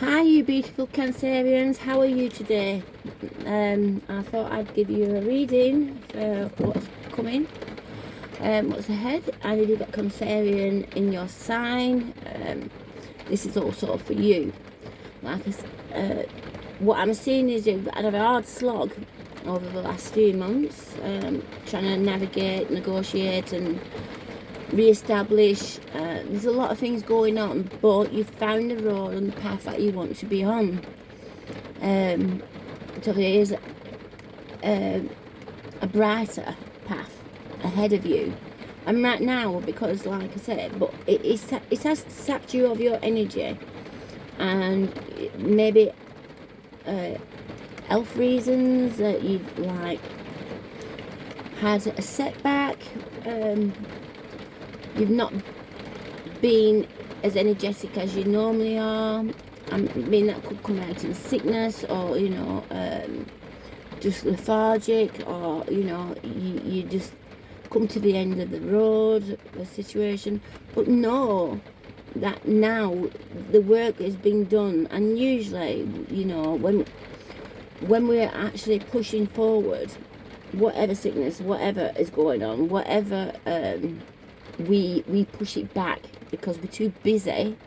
Hi, you beautiful Cancerians. How are you today? I thought I'd give you a reading for what's coming, what's ahead. I know you've got Cancerian in your sign. This is also for you. What I'm seeing is you've had a hard slog over the last few months, trying to navigate, negotiate, and re-establish. There's a lot of things going on, but you've found the road and the path that you want to be on. So there is a brighter path ahead of you. And right now, because like I said, but it has sapped you of your energy, and maybe health reasons that you've like had a setback. You've not been as energetic as you normally are. I mean, that could come out in sickness, or just lethargic, or you just come to the end of the road, the situation. But know that now the work is being done, and usually, when we're actually pushing forward, whatever sickness, whatever is going on, whatever, we push it back because we're too busy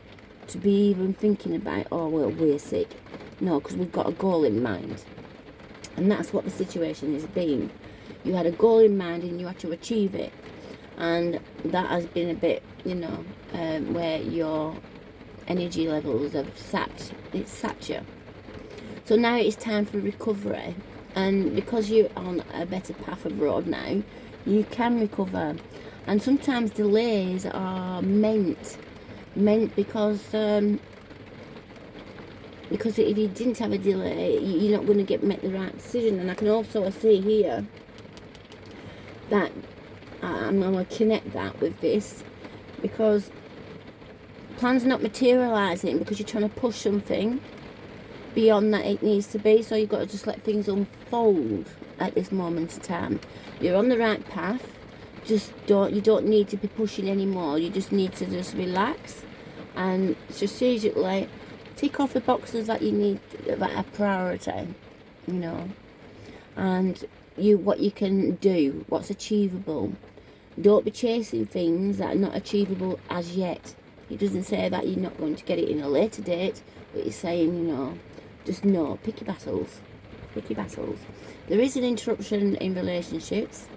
to be even thinking about, oh well, we're sick. No, because we've got a goal in mind, and that's what the situation has been. You had a goal in mind and you had to achieve it, and that has been a bit, where your energy levels have sapped you. So now it's time for recovery, and because you're on a better path of road now, you can recover. And sometimes delays are meant because if you didn't have a delay, you're not going to make the right decision. And I can also see here that I'm going to connect that with this, because plans not materialising because you're trying to push something beyond that it needs to be. So you've got to just let things unfold at this moment in time. You're on the right path. You don't need to be pushing anymore. You just need to just relax and strategically tick off the boxes that you need, that are priority, and what you can do, what's achievable. Don't be chasing things that are not achievable as yet. It doesn't say that you're not going to get it in a later date, but it's saying, just know, pick your battles. There is an interruption in relationships,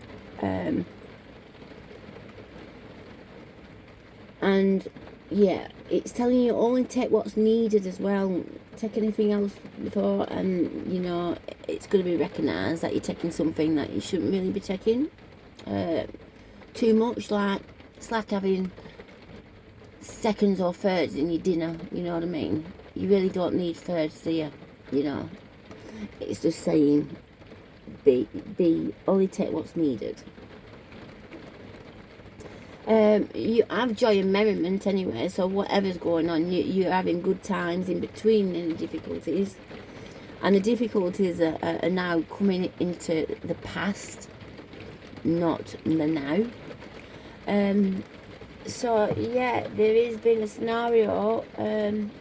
and yeah, it's telling you only take what's needed as well. Take anything else before, and it's going to be recognised that you're taking something that you shouldn't really be taking too much. Like, it's like having seconds or thirds in your dinner, you know what I mean? You really don't need thirds, do you? It's just saying be only take what's needed. You have joy and merriment anyway, so whatever's going on, you're having good times in between any difficulties, and the difficulties are now coming into the past, not the now. So yeah, there has been a scenario. I'm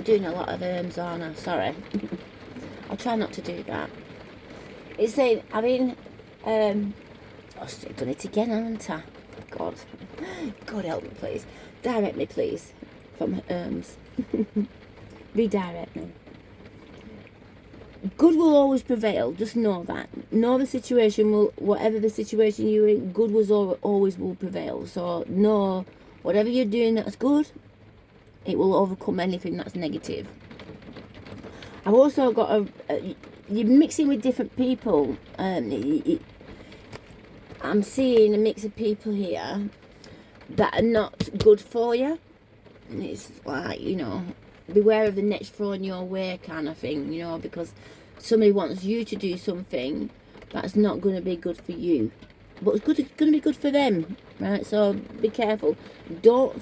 doing a lot of aren't I? Sorry. I'll try not to do that. It's saying, I've still done it again, haven't I? God help me, please. Direct me, please, from redirect me. Good will always prevail. Just know that. Know the situation will, whatever the situation you're in, good always will prevail. So know whatever you're doing that's good, it will overcome anything that's negative. I've also got you're mixing with different people. I'm seeing a mix of people here that are not good for you, and it's like, beware of the next thrown your way kind of thing, because somebody wants you to do something that's not going to be good for you, but it's going to be good for them, right? So be careful. Don't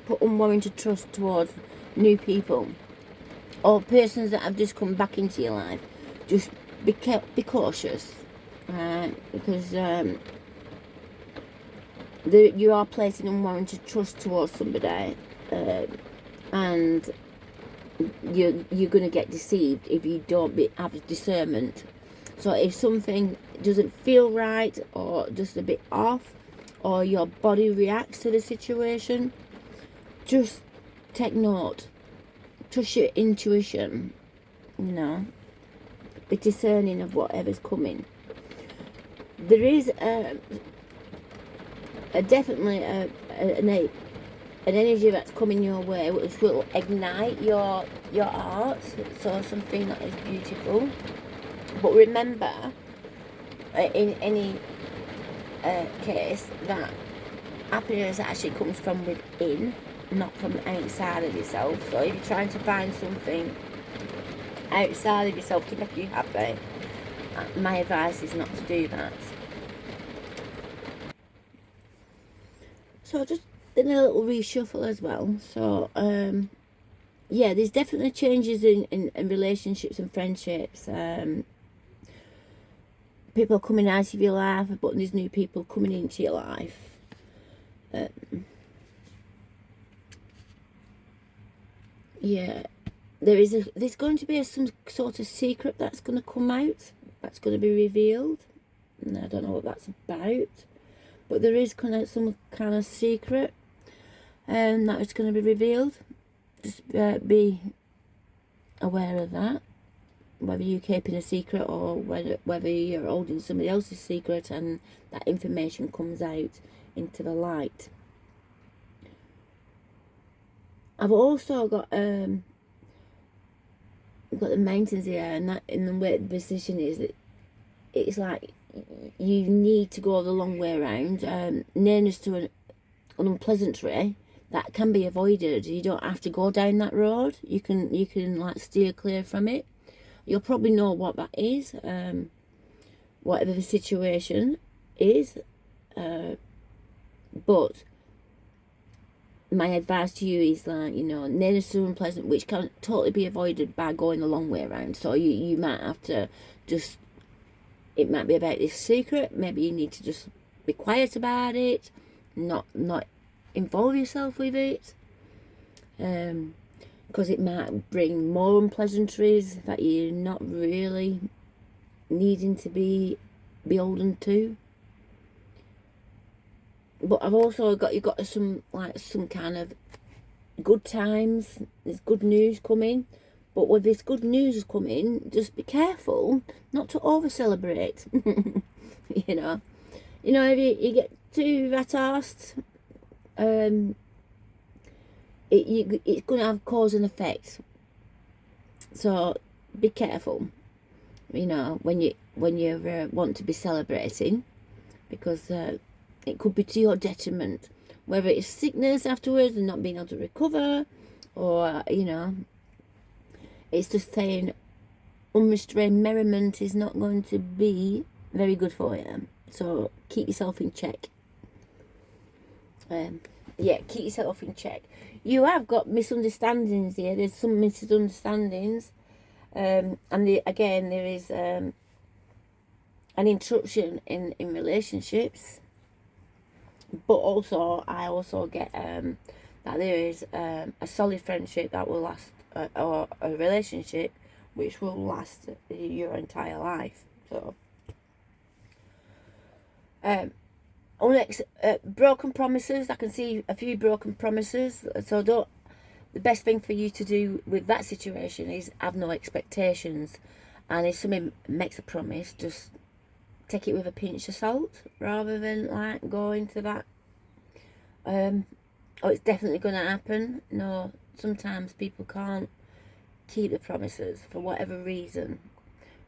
put unwarranted trust towards new people or persons that have just come back into your life. Just be cautious. Because you are placing unwarranted trust towards somebody, and you're going to get deceived if you don't have discernment. So if something doesn't feel right or just a bit off, or your body reacts to the situation, just take note. Trust your intuition, you know. Be discerning of whatever's coming. There is definitely an energy that's coming your way, which will ignite your art. So something that is beautiful. But remember, in any case, that happiness actually comes from within, not from outside of yourself. So if you're trying to find something outside of yourself to make you happy, my advice is not to do that. So just in a little reshuffle as well. So yeah, there's definitely changes in relationships and friendships. People are coming out of your life, but there's new people coming into your life. Yeah, there's going to be some sort of secret that's going to come out, that's going to be revealed, and I don't know what that's about, but there is some kind of secret that is going to be revealed. Just be aware of that, whether you're keeping a secret or whether you're holding somebody else's secret and that information comes out into the light. I've also got the mountains here, and that in the way the position is that it's like you need to go the long way around. Nearness to an unpleasantry that can be avoided. You don't have to go down that road. You can like steer clear from it. You'll probably know what that is, whatever the situation is. But my advice to you is, like, you know, nearness to unpleasant, which can totally be avoided by going the long way around. So you might have to just, it might be about this secret. Maybe you need to just be quiet about it, not involve yourself with it, because it might bring more unpleasantries that you're not really needing to be beholden to. But I've also got some kind of good times. There's good news coming, but with this good news coming, just be careful not to over celebrate. you know if you get too rat-arsed, it's going to have cause and effect. So be careful, you know, when you want to be celebrating, because it could be to your detriment, whether it's sickness afterwards and not being able to recover, or you know, it's just saying unrestrained merriment is not going to be very good for you. So keep yourself in check. Keep yourself in check. You have got misunderstandings here. There's some misunderstandings, and there is an interruption in relationships. But also, I also get that there is a solid friendship that will last, or a relationship which will last your entire life. So, broken promises. I can see a few broken promises. So the best thing for you to do with that situation is have no expectations. And if somebody makes a promise, just take it with a pinch of salt, rather than like going to that it's definitely going to happen. No, sometimes people can't keep the promises for whatever reason,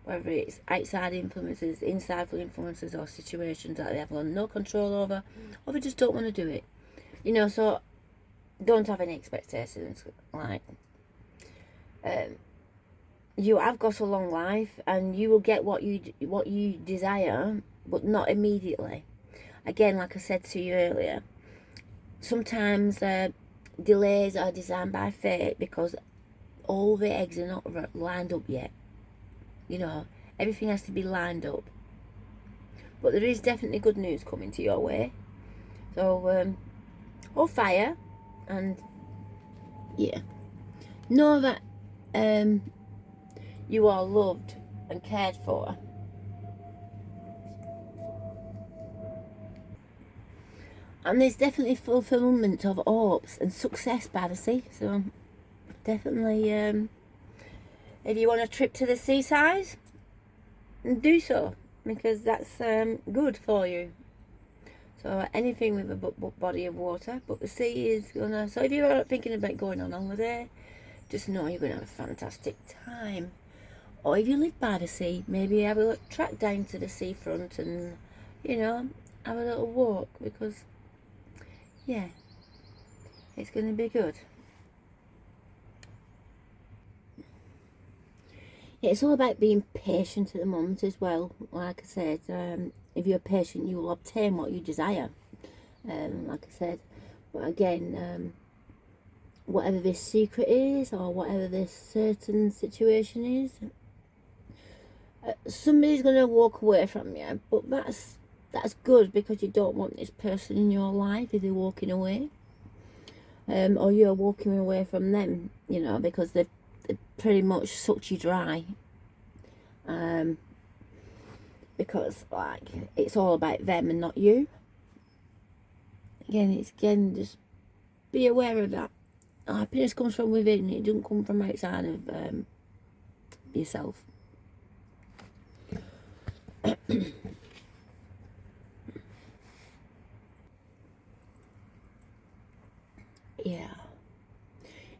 whether it's outside influences, insightful influences, or situations that they have no control over, or they just don't want to do it, you know. So don't have any expectations. Like, you have got a long life, and you will get what you desire, but not immediately. Again, like I said to you earlier, sometimes delays are designed by fate, because all the eggs are not lined up yet. You know, everything has to be lined up. But there is definitely good news coming to your way. So hold fire and Yeah. Know that you are loved and cared for. And there's definitely fulfillment of hopes and success by the sea. So definitely, if you want a trip to the seaside, do so, because that's good for you. So anything with a body of water, but the sea is gonna. So if you're thinking about going on holiday, just know you're gonna have a fantastic time. Or if you live by the sea, maybe have a little track down to the seafront and, you know, have a little walk, because yeah, it's gonna be good. Yeah, it's all about being patient at the moment as well. Like I said, if you're patient, you will obtain what you desire. Like I said, but again, whatever this secret is, or whatever this certain situation is, somebody's going to walk away from you. But that's good, because you don't want this person in your life if they're walking away, or you're walking away from them. You know, because they've pretty much sucked you dry. Because like it's all about them and not you. Again, just be aware of that. Happiness comes from within. It doesn't come from outside of yourself.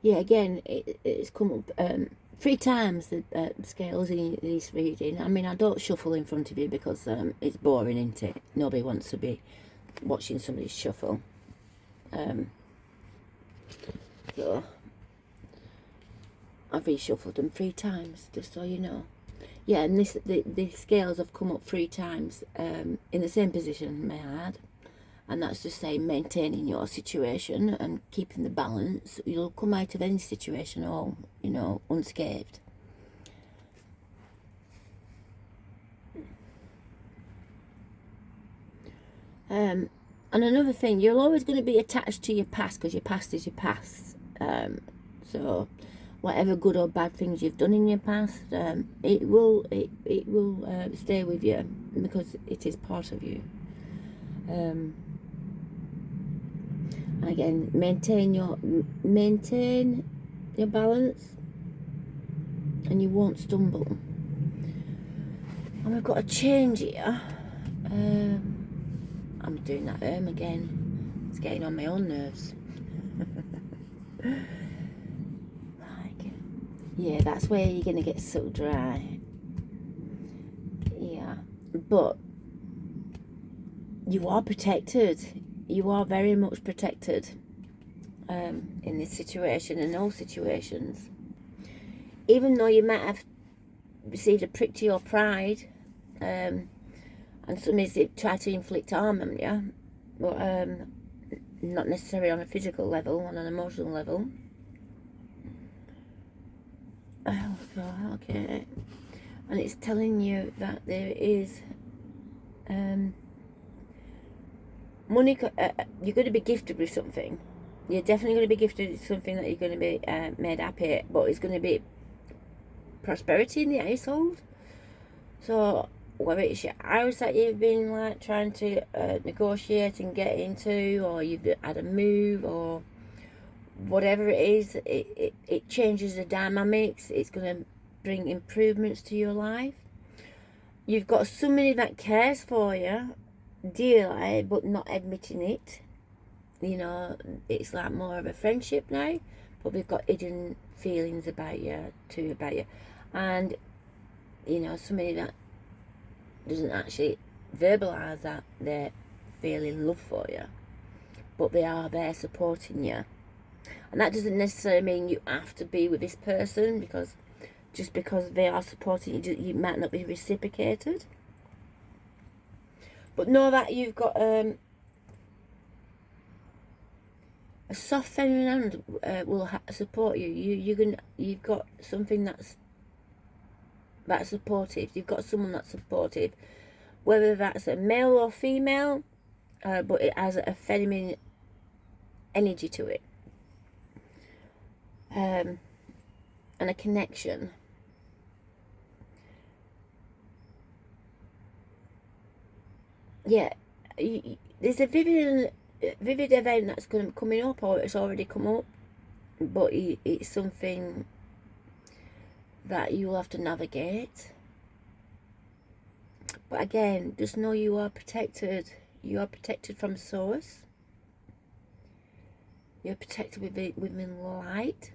Yeah. Again, it's come up 3 times the scales in this reading. I mean, I don't shuffle in front of you because it's boring, isn't it? Nobody wants to be watching somebody shuffle. So I've reshuffled them 3 times, just so you know. Yeah, and the scales have come up 3 times in the same position, may I add. And that's just saying maintaining your situation and keeping the balance. You'll come out of any situation all, you know, unscathed. And another thing, you're always going to be attached to your past, because your past is your past. So whatever good or bad things you've done in your past, it will stay with you, because it is part of you. Again, maintain your balance, and you won't stumble. And we've got a change here. I'm doing that again. It's getting on my own nerves. Like, yeah, that's where you're gonna get so dry. Yeah, but you are protected. You are very much protected in this situation and all situations. Even though you might have received a prick to your pride, and somebody's tried to inflict harm on you, but not necessarily on a physical level, on an emotional level. Oh God, okay. And it's telling you that there is money. You're going to be gifted with something. You're definitely going to be gifted with something that you're going to be made happy, but it's going to be prosperity in the household. So whether it's your house that you've been like trying to negotiate and get into, or you've had a move, or whatever it is, it changes the dynamics. It's going to bring improvements to your life. You've got somebody that cares for you dearly, but not admitting it. You know, it's like more of a friendship now, but they've got hidden feelings about you, and you know, somebody that doesn't actually verbalise that they're feeling love for you, but they are there supporting you. And that doesn't necessarily mean you have to be with this person, because just because they are supporting you, you might not be reciprocated. But know that you've got a soft feminine hand will support you. You've got something that's supportive. You've got someone that's supportive, whether that's a male or female, but it has a feminine energy to it. and a connection. Yeah, there's a vivid event that's coming up, or it's already come up, but it's something that you'll have to navigate. But again, just know you are protected. You are protected from source. You're protected within light.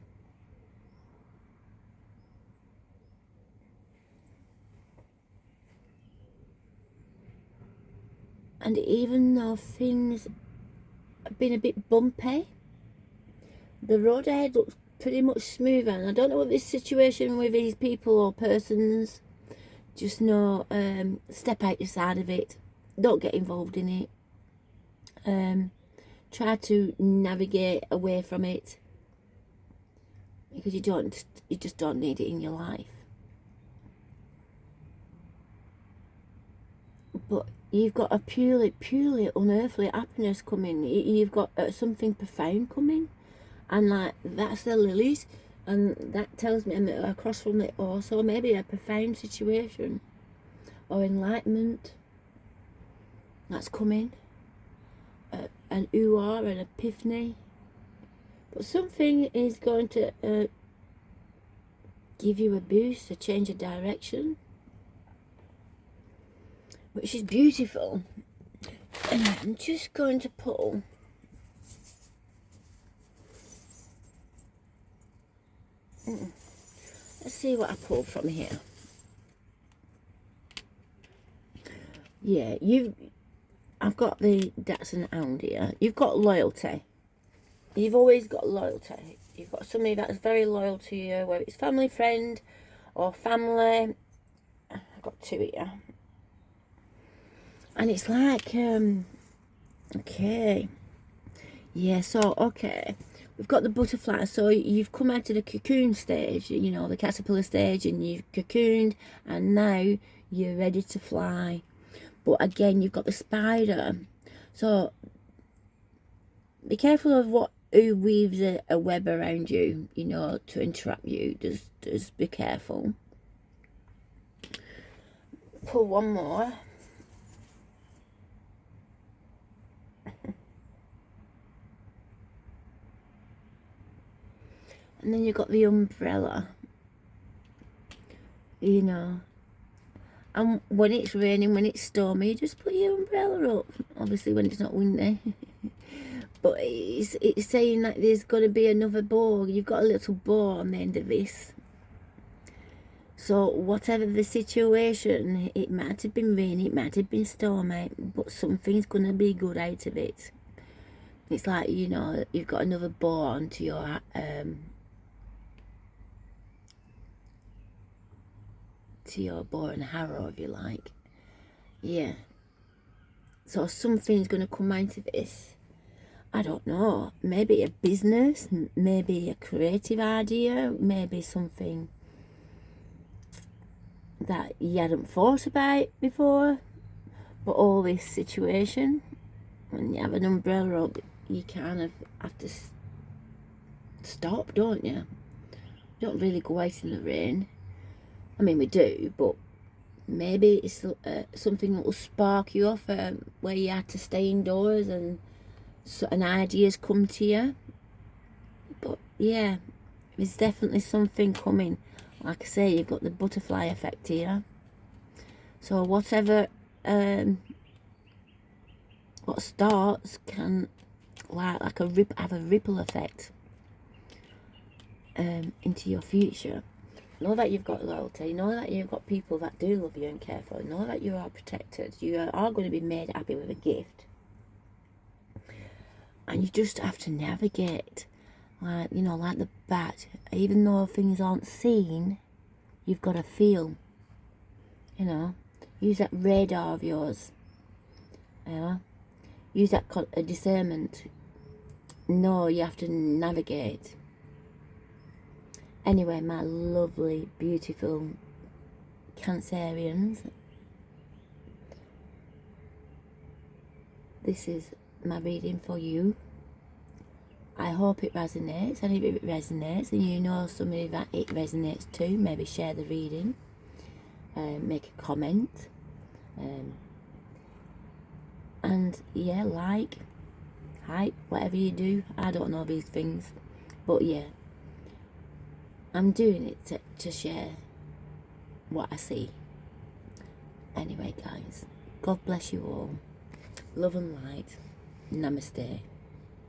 And even though things have been a bit bumpy, the road ahead looks pretty much smoother. And I don't know what this situation with these people or persons, just know, step out your side of it. Don't get involved in it. Try to navigate away from it, because you just don't need it in your life. But you've got a purely unearthly happiness coming. You've got something profound coming, and like that's the lilies, and that tells me across from it also maybe a profound situation or enlightenment that's coming, an ooh-ah, an epiphany. But something is going to give you a boost, a change of direction, which is beautiful. And I'm just going to pull let's see what I pulled from here. Yeah, I've got the Dachshund Hound here. You've got loyalty. You've always got loyalty. You've got somebody that's very loyal to you, whether it's family, friend, or family. I've got two here. And it's like, okay. Yeah, so, okay. We've got the butterfly. So you've come out to the cocoon stage, you know, the caterpillar stage, and you've cocooned, and now you're ready to fly. But again, you've got the spider. So be careful of who weaves a web around you, you know, to entrap you. Just be careful. Pull one more. And then you've got the umbrella, you know. And when it's raining, when it's stormy, just put your umbrella up. Obviously when it's not windy. But it's saying that there's going to be another bow. You've got a little bow on the end of this. So whatever the situation, it might have been rainy, it might have been stormy, but something's going to be good out of it. It's like, you know, you've got another bow onto your to your bow and arrow, if you like. Yeah. So something's going to come out of this. I don't know. Maybe a business, maybe a creative idea, maybe something that you hadn't thought about before. But all this situation, when you have an umbrella up, you kind of have to stop, don't you? You don't really go out in the rain. I mean, we do, but maybe it's something that will spark you off, where you had to stay indoors and ideas come to you. But yeah, there's definitely something coming. Like I say, you've got the butterfly effect here. So whatever what starts can have a ripple effect into your future. Know that you've got loyalty. Know that you've got people that do love you and care for you. Know that you are protected. You are going to be made happy with a gift. And you just have to navigate. Like, you know, like the bat. Even though things aren't seen, you've got to feel. You know, use that radar of yours. You know, use that discernment. No, you have to navigate. Anyway, my lovely, beautiful Cancerians, this is my reading for you. I hope it resonates, and if it resonates and you know somebody that it resonates to, maybe share the reading, make a comment, and yeah, like, hype, whatever you do. I don't know these things, but yeah, I'm doing it to share what I see. Anyway, guys, God bless you all. Love and light. Namaste.